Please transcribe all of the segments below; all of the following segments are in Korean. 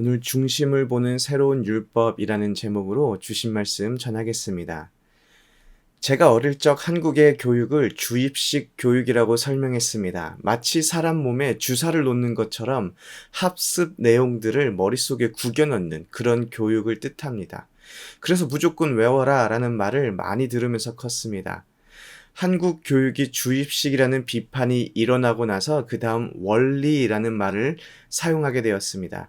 오늘 중심을 보는 새로운 율법이라는 제목으로 주신 말씀 전하겠습니다. 제가 어릴 적 한국의 교육을 주입식 교육이라고 설명했습니다. 마치 사람 몸에 주사를 놓는 것처럼 학습 내용들을 머릿속에 구겨 넣는 그런 교육을 뜻합니다. 그래서 무조건 외워라 라는 말을 많이 들으면서 컸습니다. 한국 교육이 주입식이라는 비판이 일어나고 나서 그 다음 원리라는 말을 사용하게 되었습니다.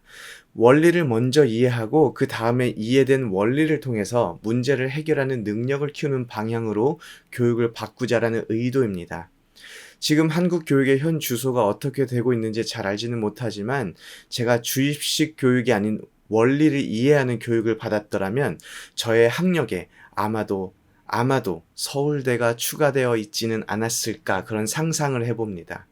원리를 먼저 이해하고 그 다음에 이해된 원리를 통해서 문제를 해결하는 능력을 키우는 방향으로 교육을 바꾸자라는 의도입니다. 지금 한국 교육의 현 주소가 어떻게 되고 있는지 잘 알지는 못하지만 제가 주입식 교육이 아닌 원리를 이해하는 교육을 받았더라면 저의 학력에 아마도 서울대가 추가되어 있지는 않았을까 그런 상상을 해봅니다.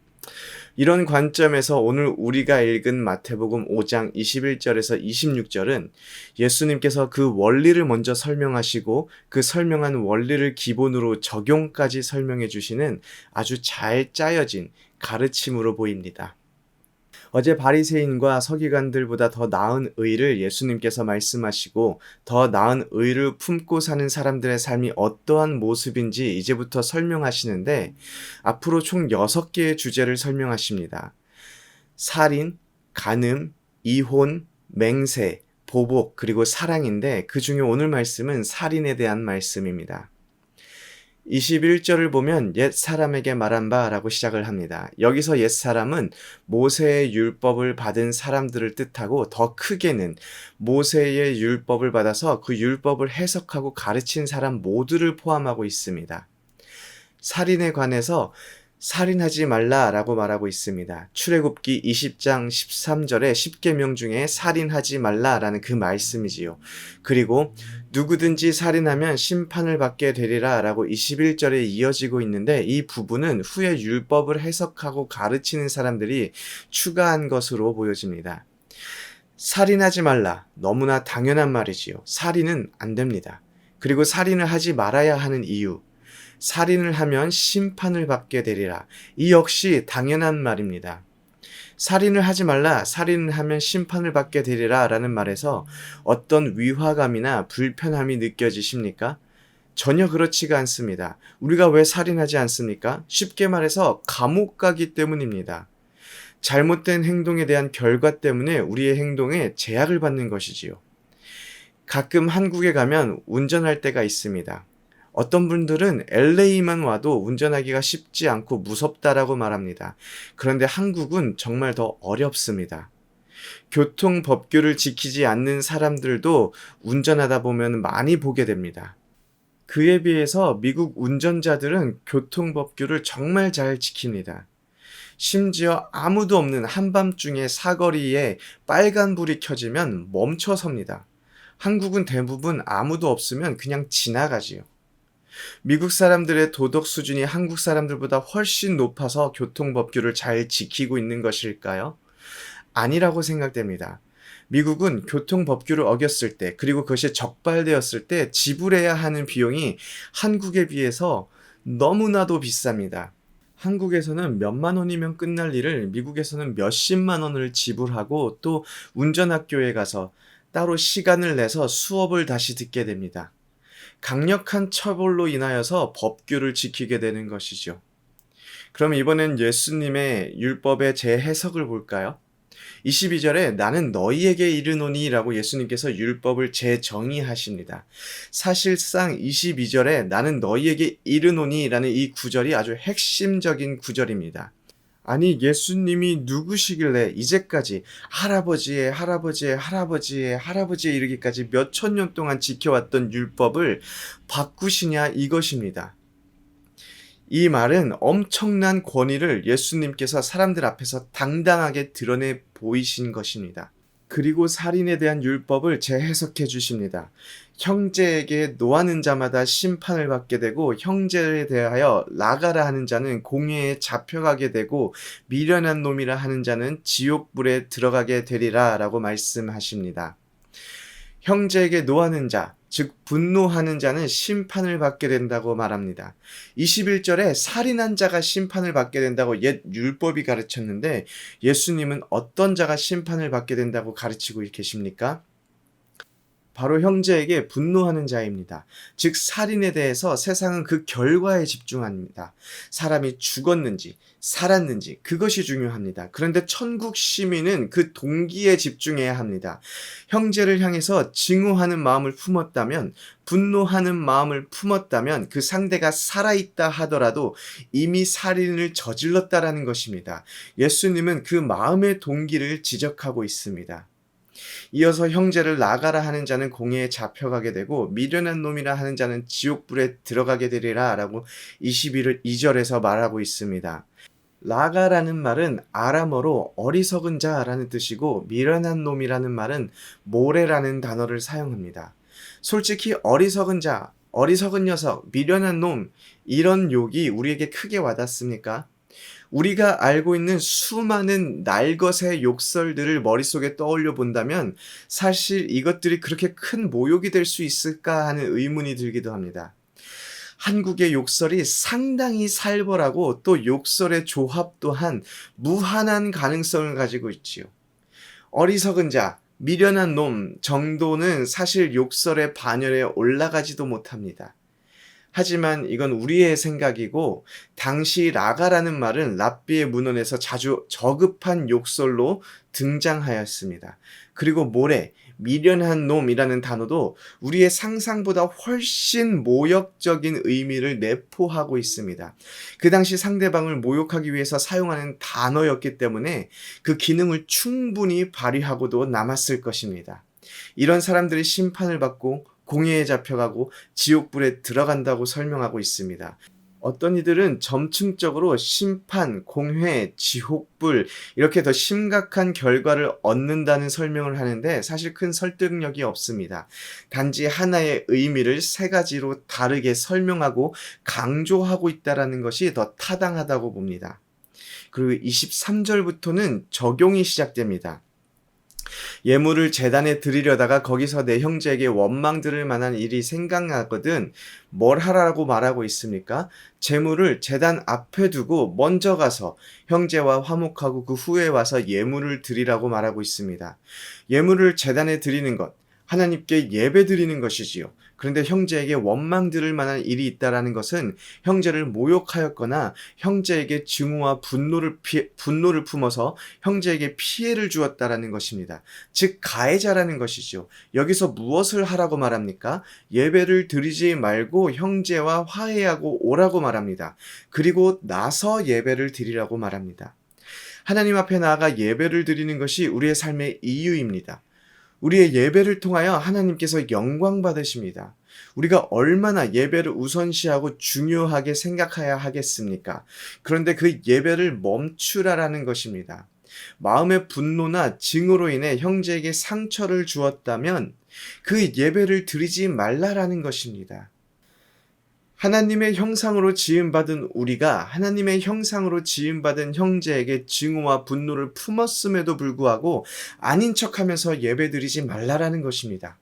이런 관점에서 오늘 우리가 읽은 마태복음 5장 21절에서 26절은 예수님께서 그 원리를 먼저 설명하시고 그 설명한 원리를 기본으로 적용까지 설명해 주시는 아주 잘 짜여진 가르침으로 보입니다. 어제 바리새인과 서기관들보다 더 나은 의를 예수님께서 말씀하시고 더 나은 의를 품고 사는 사람들의 삶이 어떠한 모습인지 이제부터 설명하시는데 앞으로 총 6개의 주제를 설명하십니다. 살인, 간음, 이혼, 맹세, 보복, 그리고 사랑인데 그 중에 오늘 말씀은 살인에 대한 말씀입니다. 21절을 보면 옛 사람에게 말한 바라고 시작을 합니다. 여기서 옛 사람은 모세의 율법을 받은 사람들을 뜻하고 더 크게는 모세의 율법을 받아서 그 율법을 해석하고 가르친 사람 모두를 포함하고 있습니다. 살인에 관해서 살인하지 말라라고 말하고 있습니다. 출애굽기 20장 13절의 10계명 중에 살인하지 말라라는 그 말씀이지요. 그리고 누구든지 살인하면 심판을 받게 되리라라고 21절에 이어지고 있는데 이 부분은 후에 율법을 해석하고 가르치는 사람들이 추가한 것으로 보여집니다. 살인하지 말라. 너무나 당연한 말이지요. 살인은 안 됩니다. 그리고 살인을 하지 말아야 하는 이유. 살인을 하면 심판을 받게 되리라. 이 역시 당연한 말입니다. 살인을 하지 말라, 살인을 하면 심판을 받게 되리라 라는 말에서 어떤 위화감이나 불편함이 느껴지십니까? 전혀 그렇지가 않습니다. 우리가 왜 살인하지 않습니까? 쉽게 말해서 감옥 가기 때문입니다. 잘못된 행동에 대한 결과 때문에 우리의 행동에 제약을 받는 것이지요. 가끔 한국에 가면 운전할 때가 있습니다. 어떤 분들은 LA만 와도 운전하기가 쉽지 않고 무섭다라고 말합니다. 그런데 한국은 정말 더 어렵습니다. 교통법규를 지키지 않는 사람들도 운전하다 보면 많이 보게 됩니다. 그에 비해서 미국 운전자들은 교통법규를 정말 잘 지킵니다. 심지어 아무도 없는 한밤중에 사거리에 빨간불이 켜지면 멈춰 섭니다. 한국은 대부분 아무도 없으면 그냥 지나가지요. 미국 사람들의 도덕 수준이 한국 사람들보다 훨씬 높아서 교통법규를 잘 지키고 있는 것일까요? 아니라고 생각됩니다. 미국은 교통법규를 어겼을 때, 그리고 그것이 적발되었을 때 지불해야 하는 비용이 한국에 비해서 너무나도 비쌉니다. 한국에서는 몇만 원이면 끝날 일을 미국에서는 몇십만 원을 지불하고 또 운전학교에 가서 따로 시간을 내서 수업을 다시 듣게 됩니다. 강력한 처벌로 인하여서 법규를 지키게 되는 것이죠. 그럼 이번엔 예수님의 율법의 재해석을 볼까요? 22절에 나는 너희에게 이르노니 라고 예수님께서 율법을 재정의하십니다. 사실상 22절에 나는 너희에게 이르노니 라는 이 구절이 아주 핵심적인 구절입니다. 아니 예수님이 누구시길래 이제까지 할아버지에 이르기까지 몇 천 년 동안 지켜왔던 율법을 바꾸시냐 이것입니다. 이 말은 엄청난 권위를 예수님께서 사람들 앞에서 당당하게 드러내 보이신 것입니다. 그리고 살인에 대한 율법을 재해석해 주십니다. 형제에게 노하는 자마다 심판을 받게 되고 형제에 대하여 나가라 하는 자는 공회에 잡혀가게 되고 미련한 놈이라 하는 자는 지옥불에 들어가게 되리라 라고 말씀하십니다. 형제에게 노하는 자, 즉 분노하는 자는 심판을 받게 된다고 말합니다. 21절에 살인한 자가 심판을 받게 된다고 옛 율법이 가르쳤는데 예수님은 어떤 자가 심판을 받게 된다고 가르치고 계십니까? 바로 형제에게 분노하는 자입니다. 즉 살인에 대해서 세상은 그 결과에 집중합니다. 사람이 죽었는지 살았는지 그것이 중요합니다. 그런데 천국 시민은 그 동기에 집중해야 합니다. 형제를 향해서 증오하는 마음을 품었다면, 분노하는 마음을 품었다면 그 상대가 살아있다 하더라도 이미 살인을 저질렀다라는 것입니다. 예수님은 그 마음의 동기를 지적하고 있습니다. 이어서 형제를 나가라 하는 자는 공회에 잡혀가게 되고 미련한 놈이라 하는 자는 지옥불에 들어가게 되리라 라고 22절에서 말하고 있습니다. 라가라는 말은 아람어로 어리석은 자라는 뜻이고 미련한 놈이라는 말은 모래라는 단어를 사용합니다. 솔직히 어리석은 자, 어리석은 녀석, 미련한 놈 이런 욕이 우리에게 크게 와닿습니까? 우리가 알고 있는 수많은 날것의 욕설들을 머릿속에 떠올려 본다면 사실 이것들이 그렇게 큰 모욕이 될 수 있을까 하는 의문이 들기도 합니다. 한국의 욕설이 상당히 살벌하고 또 욕설의 조합 또한 무한한 가능성을 가지고 있지요. 어리석은 자, 미련한 놈 정도는 사실 욕설의 반열에 올라가지도 못합니다. 하지만 이건 우리의 생각이고 당시 라가라는 말은 랍비의 문헌에서 자주 저급한 욕설로 등장하였습니다. 그리고 모래, 미련한 놈이라는 단어도 우리의 상상보다 훨씬 모욕적인 의미를 내포하고 있습니다. 그 당시 상대방을 모욕하기 위해서 사용하는 단어였기 때문에 그 기능을 충분히 발휘하고도 남았을 것입니다. 이런 사람들이 심판을 받고 공회에 잡혀가고 지옥불에 들어간다고 설명하고 있습니다. 어떤 이들은 점층적으로 심판, 공회, 지옥불 이렇게 더 심각한 결과를 얻는다는 설명을 하는데 사실 큰 설득력이 없습니다. 단지 하나의 의미를 세 가지로 다르게 설명하고 강조하고 있다는 것이 더 타당하다고 봅니다. 그리고 23절부터는 적용이 시작됩니다. 예물을 제단에 드리려다가 거기서 내 형제에게 원망 들을 만한 일이 생각나거든 뭘 하라고 말하고 있습니까? 제물을 제단 앞에 두고 먼저 가서 형제와 화목하고 그 후에 와서 예물을 드리라고 말하고 있습니다. 예물을 제단에 드리는 것, 하나님께 예배 드리는 것이지요. 그런데 형제에게 원망 들을 만한 일이 있다라는 것은 형제를 모욕하였거나 형제에게 증오와 분노를 품어서 형제에게 피해를 주었다라는 것입니다. 즉 가해자라는 것이죠. 여기서 무엇을 하라고 말합니까? 예배를 드리지 말고 형제와 화해하고 오라고 말합니다. 그리고 나서 예배를 드리라고 말합니다. 하나님 앞에 나아가 예배를 드리는 것이 우리의 삶의 이유입니다. 우리의 예배를 통하여 하나님께서 영광 받으십니다. 우리가 얼마나 예배를 우선시하고 중요하게 생각해야 하겠습니까? 그런데 그 예배를 멈추라라는 것입니다. 마음의 분노나 증오로 인해 형제에게 상처를 주었다면 그 예배를 드리지 말라라는 것입니다. 하나님의 형상으로 지음받은 우리가 하나님의 형상으로 지음받은 형제에게 증오와 분노를 품었음에도 불구하고 아닌 척하면서 예배드리지 말라라는 것입니다.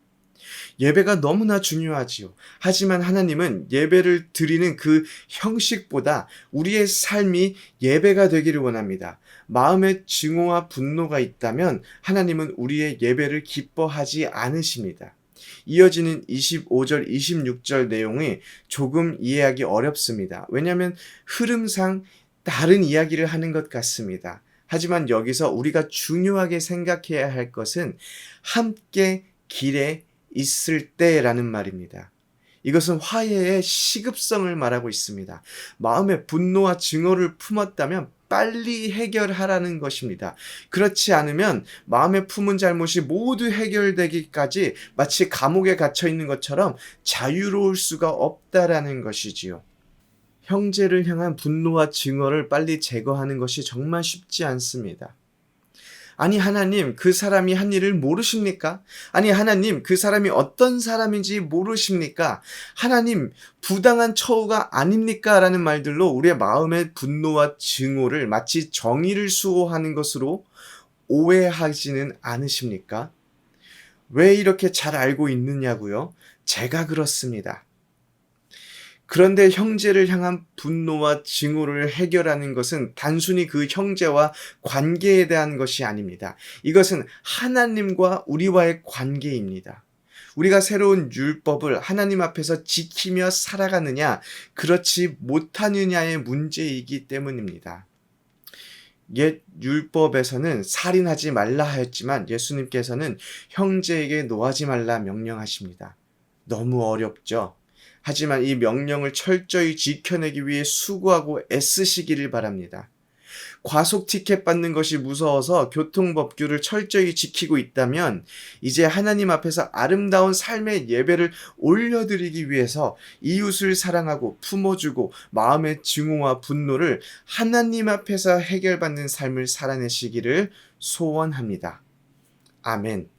예배가 너무나 중요하지요. 하지만 하나님은 예배를 드리는 그 형식보다 우리의 삶이 예배가 되기를 원합니다. 마음에 증오와 분노가 있다면 하나님은 우리의 예배를 기뻐하지 않으십니다. 이어지는 25절, 26절 내용이 조금 이해하기 어렵습니다. 왜냐하면 흐름상 다른 이야기를 하는 것 같습니다. 하지만 여기서 우리가 중요하게 생각해야 할 것은 함께 길에 있을 때라는 말입니다. 이것은 화해의 시급성을 말하고 있습니다. 마음에 분노와 증오를 품었다면 빨리 해결하라는 것입니다. 그렇지 않으면 마음에 품은 잘못이 모두 해결되기까지 마치 감옥에 갇혀 있는 것처럼 자유로울 수가 없다라는 것이지요. 형제를 향한 분노와 증오를 빨리 제거하는 것이 정말 쉽지 않습니다. 아니 하나님 그 사람이 한 일을 모르십니까? 아니 하나님 그 사람이 어떤 사람인지 모르십니까? 하나님 부당한 처우가 아닙니까? 라는 말들로 우리의 마음의 분노와 증오를 마치 정의를 수호하는 것으로 오해하지는 않으십니까? 왜 이렇게 잘 알고 있느냐고요? 제가 그렇습니다. 그런데 형제를 향한 분노와 증오를 해결하는 것은 단순히 그 형제와 관계에 대한 것이 아닙니다. 이것은 하나님과 우리와의 관계입니다. 우리가 새로운 율법을 하나님 앞에서 지키며 살아가느냐, 그렇지 못하느냐의 문제이기 때문입니다. 옛 율법에서는 살인하지 말라 하였지만 예수님께서는 형제에게 노하지 말라 명령하십니다. 너무 어렵죠? 하지만 이 명령을 철저히 지켜내기 위해 수고하고 애쓰시기를 바랍니다. 과속 티켓 받는 것이 무서워서 교통법규를 철저히 지키고 있다면 이제 하나님 앞에서 아름다운 삶의 예배를 올려드리기 위해서 이웃을 사랑하고 품어주고 마음의 증오와 분노를 하나님 앞에서 해결받는 삶을 살아내시기를 소원합니다. 아멘.